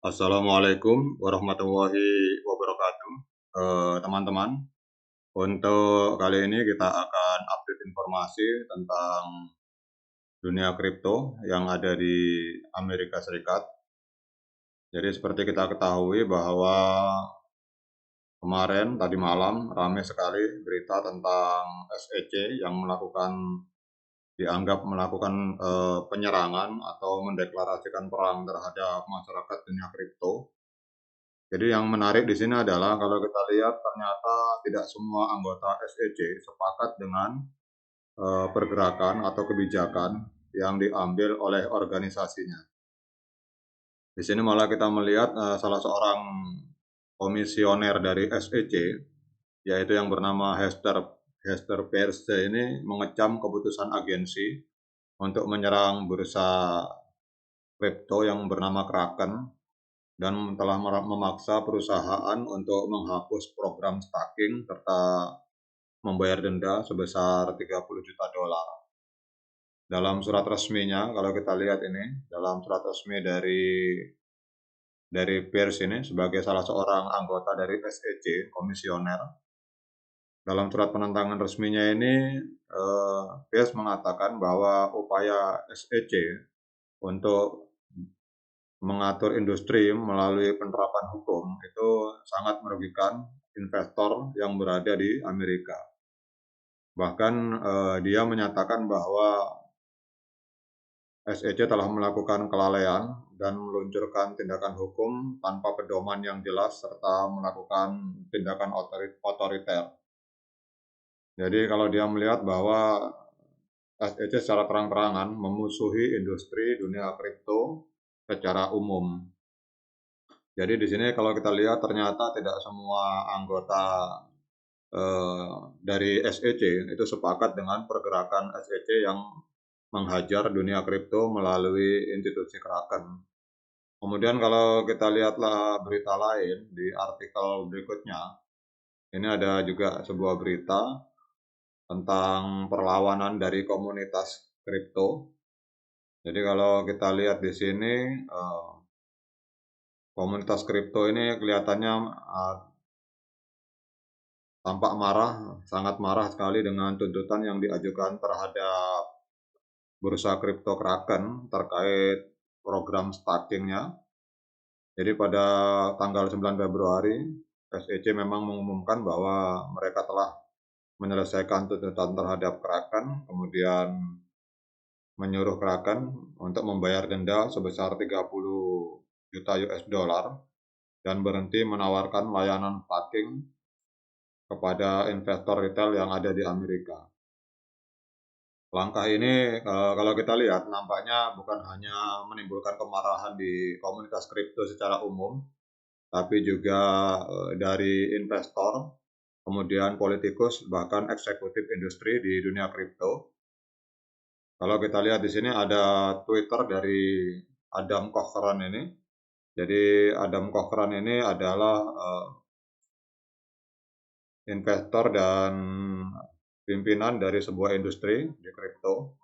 Assalamualaikum warahmatullahi wabarakatuh. Teman-teman, untuk kali ini kita akan update informasi tentang dunia kripto yang ada di Amerika Serikat. Jadi seperti kita ketahui bahwa kemarin tadi malam ramai sekali berita tentang SEC yang dianggap melakukan penyerangan atau mendeklarasikan perang terhadap masyarakat dunia kripto. Jadi yang menarik di sini adalah kalau kita lihat ternyata tidak semua anggota SEC sepakat dengan pergerakan atau kebijakan yang diambil oleh organisasinya. Di sini malah kita melihat salah seorang komisioner dari SEC, yaitu yang bernama Hester Peirce ini mengecam keputusan agensi untuk menyerang bursa kripto yang bernama Kraken dan telah memaksa perusahaan untuk menghapus program staking serta membayar denda sebesar 30 juta dolar. Dalam surat resminya, kalau kita lihat ini, dalam surat resmi dari Pierce ini sebagai salah seorang anggota dari SEC, komisioner, dalam surat penentangan resminya ini, Pierce mengatakan bahwa upaya SEC untuk mengatur industri melalui penerapan hukum itu sangat merugikan investor yang berada di Amerika. Bahkan dia menyatakan bahwa SEC telah melakukan kelalaian dan meluncurkan tindakan hukum tanpa pedoman yang jelas serta melakukan tindakan otoriter. Jadi kalau dia melihat bahwa SEC secara terang-terangan memusuhi industri dunia kripto secara umum. Jadi di sini kalau kita lihat ternyata tidak semua anggota dari SEC itu sepakat dengan pergerakan SEC yang menghajar dunia kripto melalui institusi Kraken. Kemudian kalau kita lihatlah berita lain di artikel berikutnya, ini ada juga sebuah berita tentang perlawanan dari komunitas kripto. Jadi kalau kita lihat di sini, komunitas kripto ini kelihatannya tampak marah, sangat marah sekali dengan tuntutan yang diajukan terhadap bursa kripto Kraken terkait program stakingnya. Jadi pada tanggal 9 Februari, SEC memang mengumumkan bahwa mereka telah menyelesaikan tuntutan terhadap Kraken, kemudian menyuruh Kraken untuk membayar denda sebesar 30 juta US dollar dan berhenti menawarkan layanan staking kepada investor retail yang ada di Amerika. Langkah ini kalau kita lihat nampaknya bukan hanya menimbulkan kemarahan di komunitas kripto secara umum, tapi juga dari investor, kemudian politikus, bahkan eksekutif industri di dunia kripto. Kalau kita lihat di sini ada Twitter dari Adam Cochran ini. Jadi Adam Cochran ini adalah investor dan pimpinan dari sebuah industri di kripto.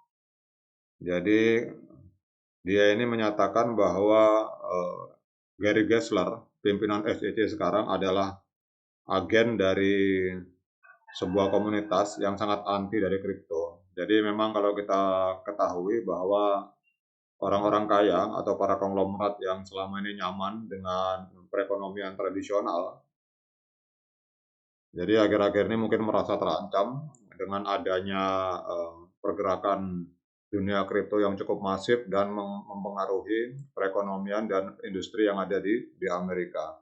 Jadi dia ini menyatakan bahwa Gary Gensler, pimpinan SEC sekarang, adalah agen dari sebuah komunitas yang sangat anti dari kripto. Jadi memang kalau kita ketahui bahwa orang-orang kaya atau para konglomerat yang selama ini nyaman dengan perekonomian tradisional, jadi akhir-akhir ini mungkin merasa terancam dengan adanya pergerakan dunia kripto yang cukup masif dan mempengaruhi perekonomian dan industri yang ada di Amerika.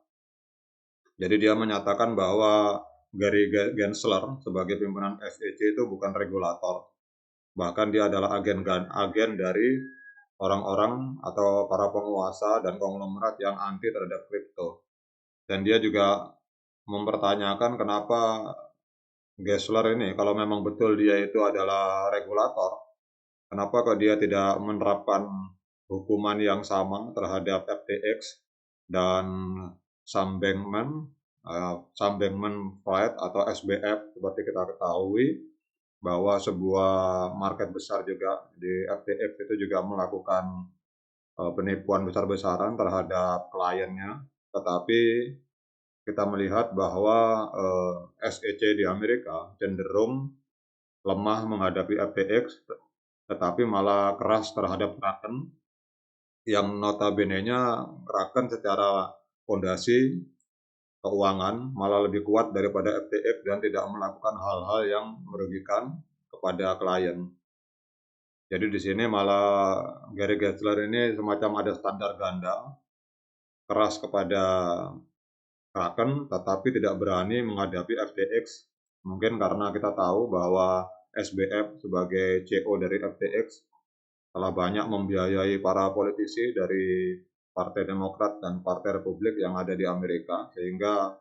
Jadi dia menyatakan bahwa Gary Gensler sebagai pimpinan SEC itu bukan regulator, bahkan dia adalah agen dari orang-orang atau para penguasa dan konglomerat yang anti terhadap kripto. Dan dia juga mempertanyakan kenapa Gensler ini, kalau memang betul dia itu adalah regulator, kenapa kok dia tidak menerapkan hukuman yang sama terhadap FTX dan Sam Bankman-Fried atau SBF, seperti kita ketahui bahwa sebuah market besar juga di FTX itu juga melakukan penipuan besar-besaran terhadap kliennya, tetapi kita melihat bahwa SEC di Amerika cenderung lemah menghadapi FTX, tetapi malah keras terhadap Kraken, yang notabene-nya Kraken secara fondasi keuangan malah lebih kuat daripada FTX dan tidak melakukan hal-hal yang merugikan kepada klien. Jadi di sini malah Gary Gensler ini semacam ada standar ganda, keras kepada Kraken, tetapi tidak berani menghadapi FTX. Mungkin karena kita tahu bahwa SBF sebagai CEO dari FTX telah banyak membiayai para politisi dari Partai Demokrat dan Partai Republik yang ada di Amerika, sehingga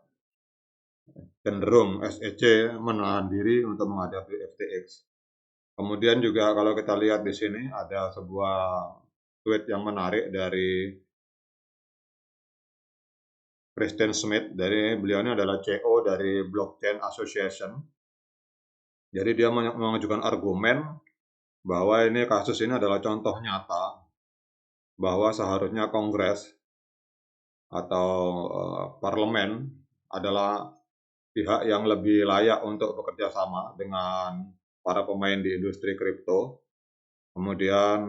cenderung SEC menahan diri untuk menghadapi FTX. Kemudian juga kalau kita lihat di sini ada sebuah tweet yang menarik dari Kristen Smith. Dari beliau ini adalah CEO dari Blockchain Association. Jadi dia mengajukan argumen bahwa ini kasus ini adalah contoh nyata bahwa seharusnya Kongres atau parlemen adalah pihak yang lebih layak untuk bekerja sama dengan para pemain di industri kripto, kemudian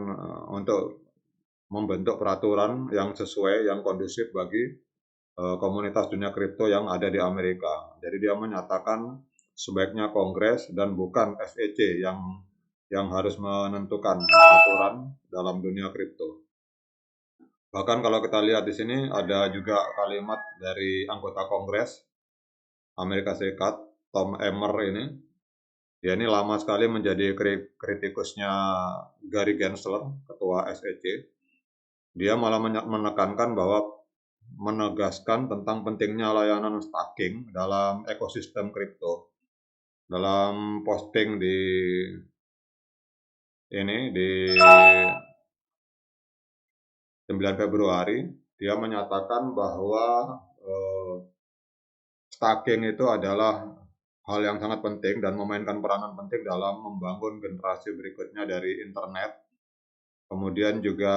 untuk membentuk peraturan yang sesuai, yang kondusif bagi komunitas dunia kripto yang ada di Amerika. Jadi dia menyatakan sebaiknya Kongres dan bukan SEC yang harus menentukan aturan dalam dunia kripto. Bahkan kalau kita lihat di sini ada juga kalimat dari anggota Kongres Amerika Serikat, Tom Emmer ini. Dia ini lama sekali menjadi kritikusnya Gary Gensler, ketua SEC. Dia malah menekankan bahwa menegaskan tentang pentingnya layanan staking dalam ekosistem kripto. Dalam posting di 9 Februari, dia menyatakan bahwa staking itu adalah hal yang sangat penting dan memainkan peranan penting dalam membangun generasi berikutnya dari internet. Kemudian juga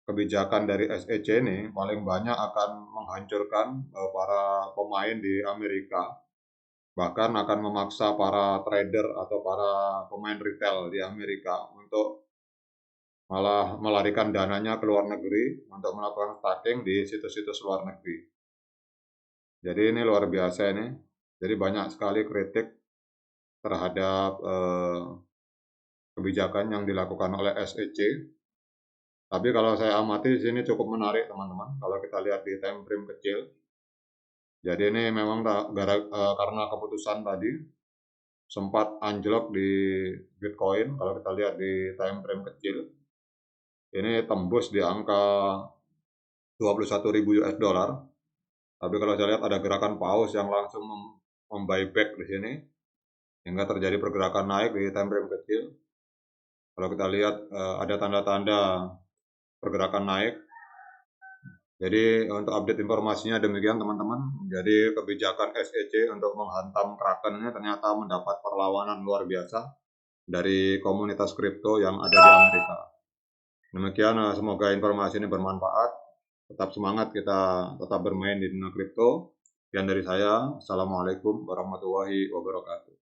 kebijakan dari SEC ini paling banyak akan menghancurkan para pemain di Amerika, bahkan akan memaksa para trader atau para pemain retail di Amerika untuk malah melarikan dananya ke luar negeri untuk melakukan staking di situs-situs luar negeri. Jadi ini luar biasa ini. Jadi banyak sekali kritik terhadap kebijakan yang dilakukan oleh SEC. Tapi kalau saya amati di sini cukup menarik teman-teman. Kalau kita lihat di time frame kecil, jadi ini memang karena keputusan tadi sempat anjlok di Bitcoin. Kalau kita lihat di time frame kecil, ini tembus di angka 21.000 US dollar. Tapi kalau saya lihat ada gerakan paus yang langsung membuyback di sini, hingga terjadi pergerakan naik di time frame kecil. Kalau kita lihat ada tanda-tanda pergerakan naik. Jadi untuk update informasinya demikian teman-teman. Jadi kebijakan SEC untuk menghantam Kraken ini ternyata mendapat perlawanan luar biasa dari komunitas kripto yang ada di Amerika. Demikian, semoga informasi ini bermanfaat. Tetap semangat, kita tetap bermain di dunia kripto. Sekian dari saya. Assalamualaikum warahmatullahi wabarakatuh.